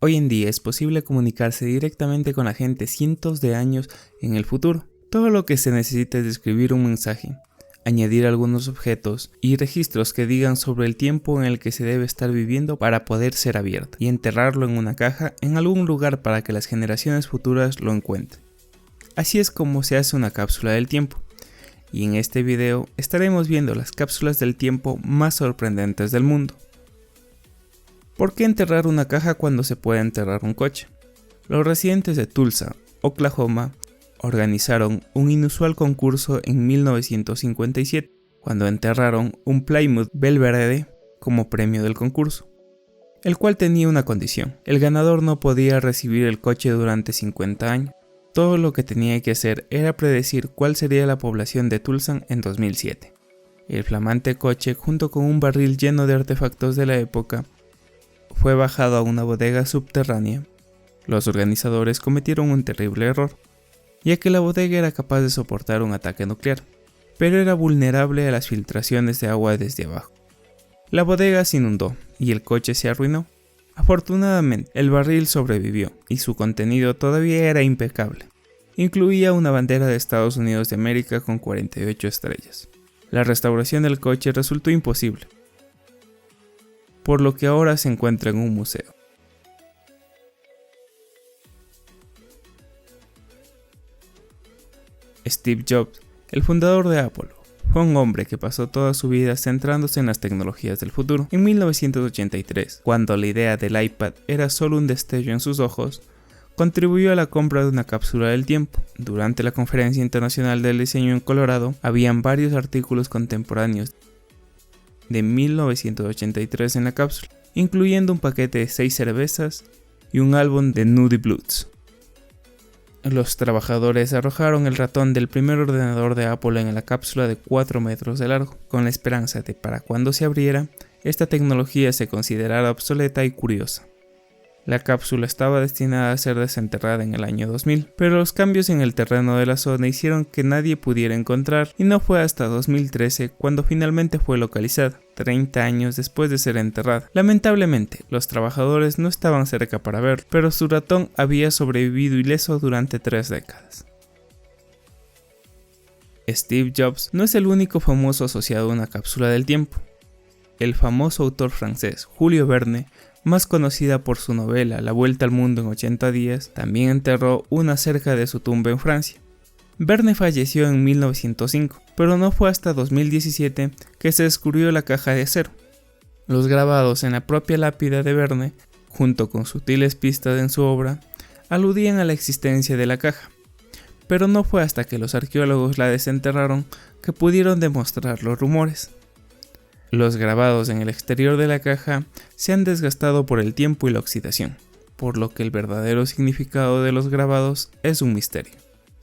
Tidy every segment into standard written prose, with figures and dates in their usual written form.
Hoy en día es posible comunicarse directamente con la gente cientos de años en el futuro. Todo lo que se necesita es escribir un mensaje, añadir algunos objetos y registros que digan sobre el tiempo en el que se debe estar viviendo para poder ser abierto, y enterrarlo en una caja en algún lugar para que las generaciones futuras lo encuentren. Así es como se hace una cápsula del tiempo, y en este video estaremos viendo las cápsulas del tiempo más sorprendentes del mundo. ¿Por qué enterrar una caja cuando se puede enterrar un coche? Los residentes de Tulsa, Oklahoma, organizaron un inusual concurso en 1957, cuando enterraron un Plymouth Belvedere como premio del concurso, el cual tenía una condición: el ganador no podía recibir el coche durante 50 años. Todo lo que tenía que hacer era predecir cuál sería la población de Tulsa en 2007. El flamante coche, junto con un barril lleno de artefactos de la época, fue bajado a una bodega subterránea. Los organizadores cometieron un terrible error, ya que la bodega era capaz de soportar un ataque nuclear, pero era vulnerable a las filtraciones de agua desde abajo. La bodega se inundó y el coche se arruinó. Afortunadamente, el barril sobrevivió y su contenido todavía era impecable. Incluía una bandera de Estados Unidos de América con 48 estrellas. La restauración del coche resultó imposible, por lo que ahora se encuentra en un museo. Steve Jobs, el fundador de Apple, fue un hombre que pasó toda su vida centrándose en las tecnologías del futuro. En 1983, cuando la idea del iPad era solo un destello en sus ojos, contribuyó a la compra de una cápsula del tiempo. Durante la Conferencia Internacional del Diseño en Colorado, habían varios artículos contemporáneos de 1983 en la cápsula, incluyendo un paquete de 6 cervezas y un álbum de Nudie Blues. Los trabajadores arrojaron el ratón del primer ordenador de Apple en la cápsula de 4 metros de largo, con la esperanza de, para cuando se abriera, esta tecnología se considerara obsoleta y curiosa. La cápsula estaba destinada a ser desenterrada en el año 2000, pero los cambios en el terreno de la zona hicieron que nadie pudiera encontrar, y no fue hasta 2013 cuando finalmente fue localizada, 30 años después de ser enterrada. Lamentablemente, los trabajadores no estaban cerca para ver, pero su ratón había sobrevivido ileso durante 3 décadas. Steve Jobs no es el único famoso asociado a una cápsula del tiempo. El famoso autor francés Julio Verne, más conocida por su novela La Vuelta al Mundo en 80 días, también enterró una cerca de su tumba en Francia. Verne falleció en 1905, pero no fue hasta 2017 que se descubrió la caja de acero. Los grabados en la propia lápida de Verne, junto con sutiles pistas en su obra, aludían a la existencia de la caja, pero no fue hasta que los arqueólogos la desenterraron que pudieron demostrar los rumores. Los grabados en el exterior de la caja se han desgastado por el tiempo y la oxidación, por lo que el verdadero significado de los grabados es un misterio.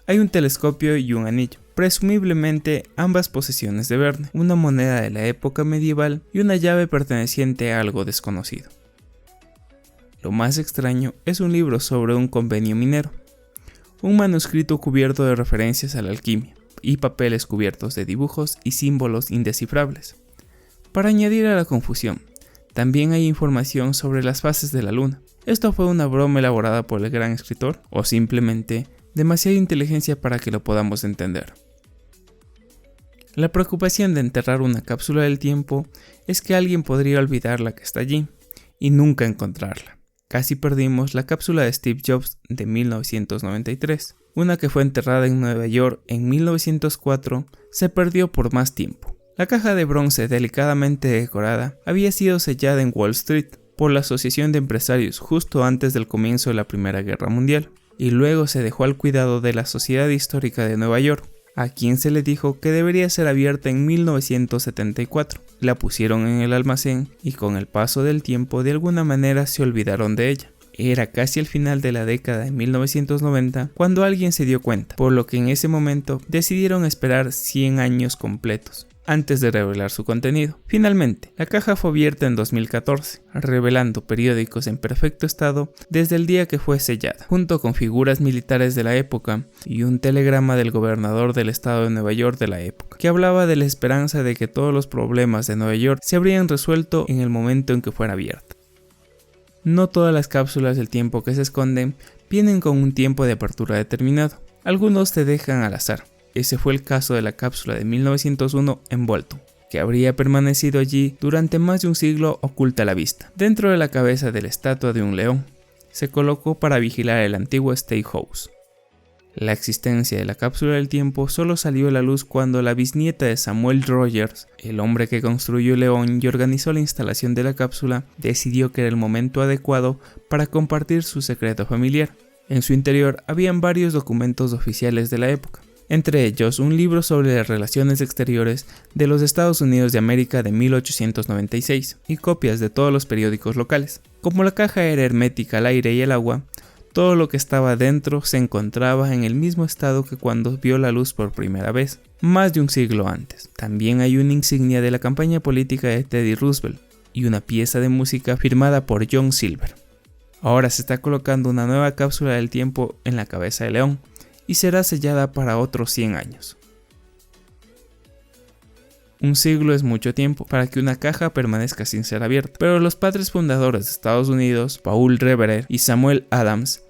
Hay un telescopio y un anillo, presumiblemente ambas posesiones de Verne, una moneda de la época medieval y una llave perteneciente a algo desconocido. Lo más extraño es un libro sobre un convenio minero, un manuscrito cubierto de referencias a la alquimia y papeles cubiertos de dibujos y símbolos indescifrables. Para añadir a la confusión, también hay información sobre las fases de la luna. ¿Esto fue una broma elaborada por el gran escritor o simplemente demasiada inteligencia para que lo podamos entender? La preocupación de enterrar una cápsula del tiempo es que alguien podría olvidar la que está allí y nunca encontrarla. Casi perdimos la cápsula de Steve Jobs de 1993. Una que fue enterrada en Nueva York en 1904 se perdió por más tiempo. La caja de bronce delicadamente decorada había sido sellada en Wall Street por la Asociación de Empresarios justo antes del comienzo de la Primera Guerra Mundial, y luego se dejó al cuidado de la Sociedad Histórica de Nueva York, a quien se le dijo que debería ser abierta en 1974. La pusieron en el almacén y con el paso del tiempo de alguna manera se olvidaron de ella. Era casi el final de la década de 1990 cuando alguien se dio cuenta, por lo que en ese momento decidieron esperar 100 años completos antes de revelar su contenido. Finalmente, la caja fue abierta en 2014, revelando periódicos en perfecto estado desde el día que fue sellada, junto con figuras militares de la época y un telegrama del gobernador del estado de Nueva York de la época, que hablaba de la esperanza de que todos los problemas de Nueva York se habrían resuelto en el momento en que fuera abierta. No todas las cápsulas del tiempo que se esconden vienen con un tiempo de apertura determinado. Algunos te dejan al azar. Ese fue el caso de la cápsula de 1901 en Bolton, que habría permanecido allí durante más de un siglo oculta a la vista. Dentro de la cabeza de la estatua de un león, se colocó para vigilar el antiguo State House. La existencia de la cápsula del tiempo solo salió a la luz cuando la bisnieta de Samuel Rogers, el hombre que construyó el león y organizó la instalación de la cápsula, decidió que era el momento adecuado para compartir su secreto familiar. En su interior habían varios documentos oficiales de la época, entre ellos un libro sobre las relaciones exteriores de los Estados Unidos de América de 1896 y copias de todos los periódicos locales. Como la caja era hermética al aire y el agua, todo lo que estaba dentro se encontraba en el mismo estado que cuando vio la luz por primera vez, más de un siglo antes. También hay una insignia de la campaña política de Teddy Roosevelt y una pieza de música firmada por John Silver. Ahora se está colocando una nueva cápsula del tiempo en la cabeza de león y será sellada para otros 100 años. Un siglo es mucho tiempo para que una caja permanezca sin ser abierta, pero los padres fundadores de Estados Unidos, Paul Revere y Samuel Adams,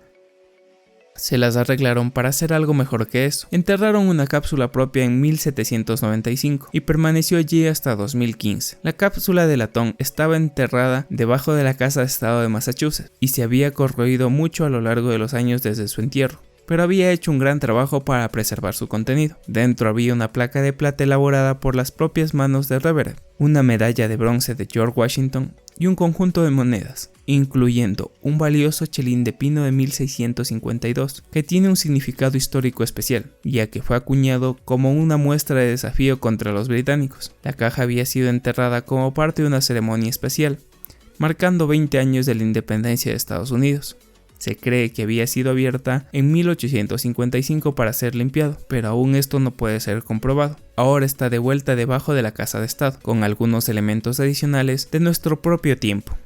se las arreglaron para hacer algo mejor que eso. Enterraron una cápsula propia en 1795 y permaneció allí hasta 2015. La cápsula de latón estaba enterrada debajo de la Casa de Estado de Massachusetts y se había corroído mucho a lo largo de los años desde su entierro, pero había hecho un gran trabajo para preservar su contenido. Dentro había una placa de plata elaborada por las propias manos de Revere, una medalla de bronce de George Washington y un conjunto de monedas, incluyendo un valioso chelín de pino de 1652, que tiene un significado histórico especial, ya que fue acuñado como una muestra de desafío contra los británicos. La caja había sido enterrada como parte de una ceremonia especial, marcando 20 años de la independencia de Estados Unidos. Se cree que había sido abierta en 1855 para ser limpiado, pero aún esto no puede ser comprobado. Ahora está de vuelta debajo de la Casa de Estado, con algunos elementos adicionales de nuestro propio tiempo.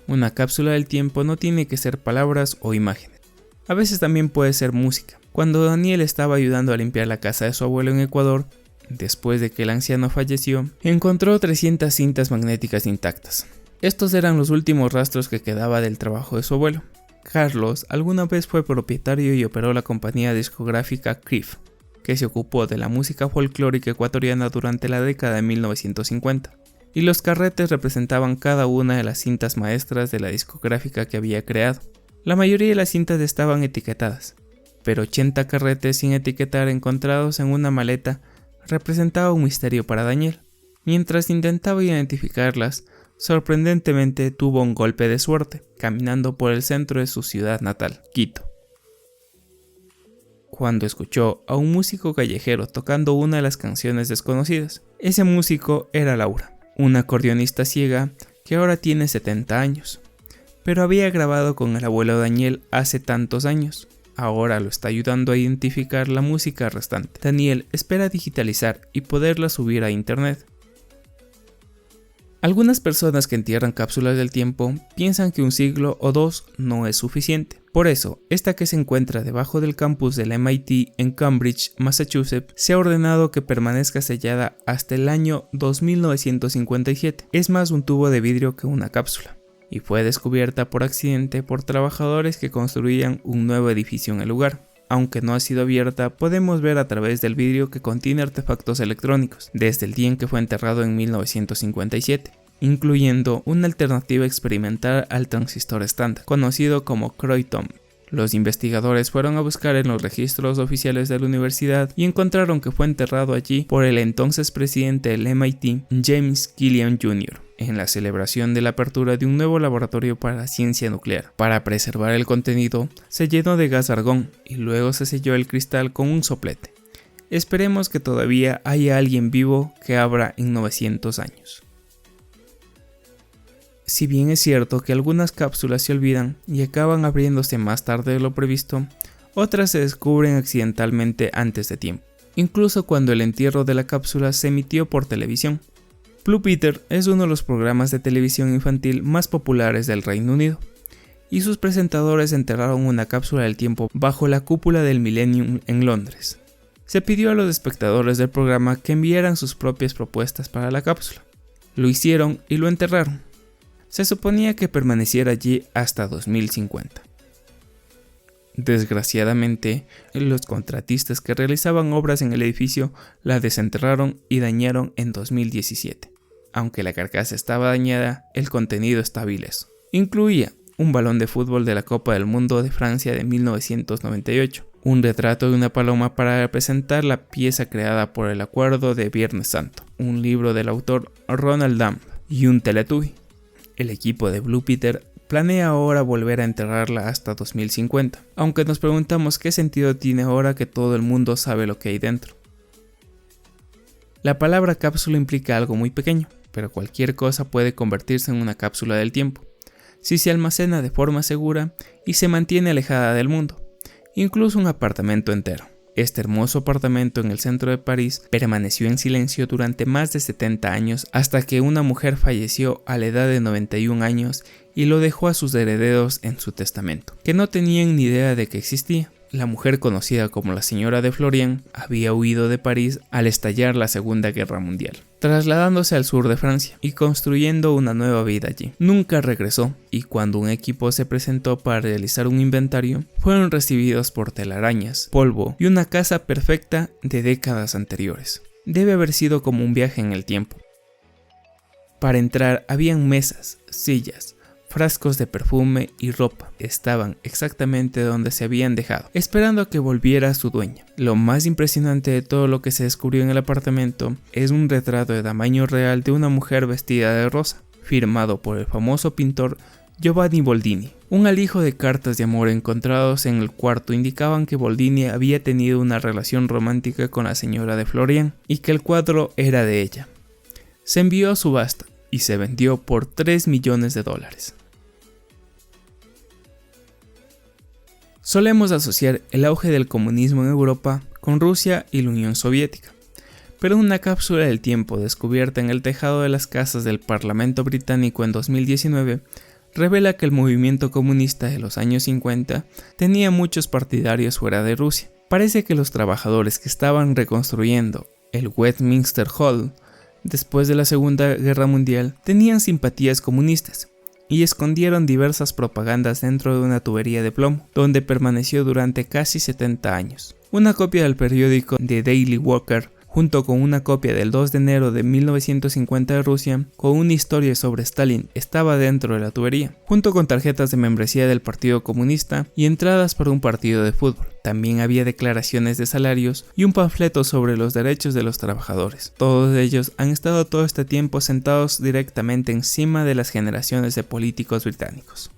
Una cápsula del tiempo no tiene que ser palabras o imágenes. A veces también puede ser música. Cuando Daniel estaba ayudando a limpiar la casa de su abuelo en Ecuador, después de que el anciano falleció, encontró 300 cintas magnéticas intactas. Estos eran los últimos rastros que quedaba del trabajo de su abuelo. Carlos alguna vez fue propietario y operó la compañía discográfica CRIF, que se ocupó de la música folclórica ecuatoriana durante la década de 1950, y los carretes representaban cada una de las cintas maestras de la discográfica que había creado. La mayoría de las cintas estaban etiquetadas, pero 80 carretes sin etiquetar encontrados en una maleta representaba un misterio para Daniel. Mientras intentaba identificarlas, sorprendentemente tuvo un golpe de suerte, caminando por el centro de su ciudad natal, Quito, cuando escuchó a un músico callejero tocando una de las canciones desconocidas. Ese músico era Laura, una acordeonista ciega que ahora tiene 70 años, pero había grabado con el abuelo Daniel hace tantos años. Ahora lo está ayudando a identificar la música restante. Daniel espera digitalizar y poderla subir a internet. Algunas personas que entierran cápsulas del tiempo piensan que un siglo o dos no es suficiente. Por eso, esta que se encuentra debajo del campus del MIT en Cambridge, Massachusetts, se ha ordenado que permanezca sellada hasta el año 2957. Es más un tubo de vidrio que una cápsula, y fue descubierta por accidente por trabajadores que construían un nuevo edificio en el lugar. Aunque no ha sido abierta, podemos ver a través del vidrio que contiene artefactos electrónicos, desde el día en que fue enterrado en 1957, incluyendo una alternativa experimental al transistor estándar, conocido como Croy-Tom. Los investigadores fueron a buscar en los registros oficiales de la universidad y encontraron que fue enterrado allí por el entonces presidente del MIT, James Killian Jr., en la celebración de la apertura de un nuevo laboratorio para la ciencia nuclear. Para preservar el contenido, se llenó de gas argón y luego se selló el cristal con un soplete. Esperemos que todavía haya alguien vivo que abra en 900 años. Si bien es cierto que algunas cápsulas se olvidan y acaban abriéndose más tarde de lo previsto, otras se descubren accidentalmente antes de tiempo, incluso cuando el entierro de la cápsula se emitió por televisión. Blue Peter es uno de los programas de televisión infantil más populares del Reino Unido, y sus presentadores enterraron una cápsula del tiempo bajo la cúpula del Millennium en Londres. Se pidió a los espectadores del programa que enviaran sus propias propuestas para la cápsula. Lo hicieron y lo enterraron. Se suponía que permaneciera allí hasta 2050. Desgraciadamente, los contratistas que realizaban obras en el edificio la desenterraron y dañaron en 2017. Aunque la carcasa estaba dañada, el contenido estaba ileso. Incluía un balón de fútbol de la Copa del Mundo de Francia de 1998, un retrato de una paloma para representar la pieza creada por el Acuerdo de Viernes Santo, un libro del autor Ronald Damp y un Teletubby. El equipo de Blue Peter planea ahora volver a enterrarla hasta 2050, aunque nos preguntamos qué sentido tiene ahora que todo el mundo sabe lo que hay dentro. La palabra cápsula implica algo muy pequeño, pero cualquier cosa puede convertirse en una cápsula del tiempo, si se almacena de forma segura y se mantiene alejada del mundo, incluso un apartamento entero. Este hermoso apartamento en el centro de París permaneció en silencio durante más de 70 años hasta que una mujer falleció a la edad de 91 años y lo dejó a sus herederos en su testamento, que no tenían ni idea de que existía. La mujer, conocida como la señora de Florian, había huido de París al estallar la Segunda Guerra Mundial, trasladándose al sur de Francia y construyendo una nueva vida allí. Nunca regresó, y cuando un equipo se presentó para realizar un inventario, fueron recibidos por telarañas, polvo y una casa perfecta de décadas anteriores. Debe haber sido como un viaje en el tiempo. Para entrar habían mesas, sillas, frascos de perfume y ropa estaban exactamente donde se habían dejado, esperando a que volviera su dueña. Lo más impresionante de todo lo que se descubrió en el apartamento es un retrato de tamaño real de una mujer vestida de rosa, firmado por el famoso pintor Giovanni Boldini. Un alijo de cartas de amor encontrados en el cuarto indicaban que Boldini había tenido una relación romántica con la señora de Florian y que el cuadro era de ella. Se envió a subasta y se vendió por $3 millones. Solemos asociar el auge del comunismo en Europa con Rusia y la Unión Soviética, pero una cápsula del tiempo descubierta en el tejado de las casas del Parlamento británico en 2019 revela que el movimiento comunista de los años 50 tenía muchos partidarios fuera de Rusia. Parece que los trabajadores que estaban reconstruyendo el Westminster Hall después de la Segunda Guerra Mundial tenían simpatías comunistas y escondieron diversas propagandas dentro de una tubería de plomo, donde permaneció durante casi 70 años. Una copia del periódico The Daily Worker, junto con una copia del 2 de enero de 1950 de Rusia, con una historia sobre Stalin, estaba dentro de la tubería, junto con tarjetas de membresía del Partido Comunista y entradas para un partido de fútbol. También había declaraciones de salarios y un panfleto sobre los derechos de los trabajadores. Todos ellos han estado todo este tiempo sentados directamente encima de las generaciones de políticos británicos.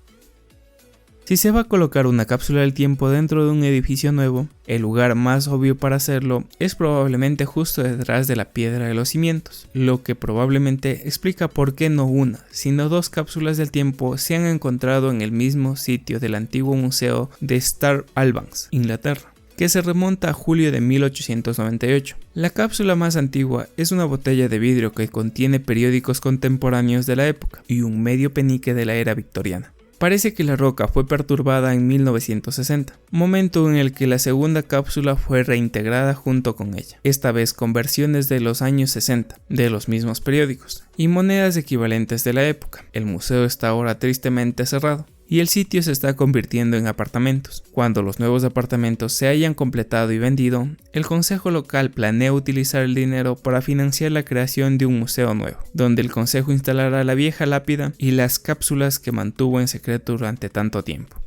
Si se va a colocar una cápsula del tiempo dentro de un edificio nuevo, el lugar más obvio para hacerlo es probablemente justo detrás de la piedra de los cimientos, lo que probablemente explica por qué no una, sino dos cápsulas del tiempo se han encontrado en el mismo sitio del antiguo museo de Star Albans, Inglaterra, que se remonta a julio de 1898. La cápsula más antigua es una botella de vidrio que contiene periódicos contemporáneos de la época y un medio penique de la era victoriana. Parece que la roca fue perturbada en 1960, momento en el que la segunda cápsula fue reintegrada junto con ella, esta vez con versiones de los años 60 de los mismos periódicos y monedas equivalentes de la época. El museo está ahora tristemente cerrado y el sitio se está convirtiendo en apartamentos. Cuando los nuevos apartamentos se hayan completado y vendido, el consejo local planea utilizar el dinero para financiar la creación de un museo nuevo, donde el consejo instalará la vieja lápida y las cápsulas que mantuvo en secreto durante tanto tiempo.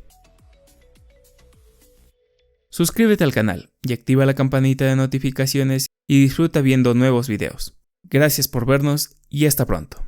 Suscríbete al canal y activa la campanita de notificaciones y disfruta viendo nuevos videos. Gracias por vernos y hasta pronto.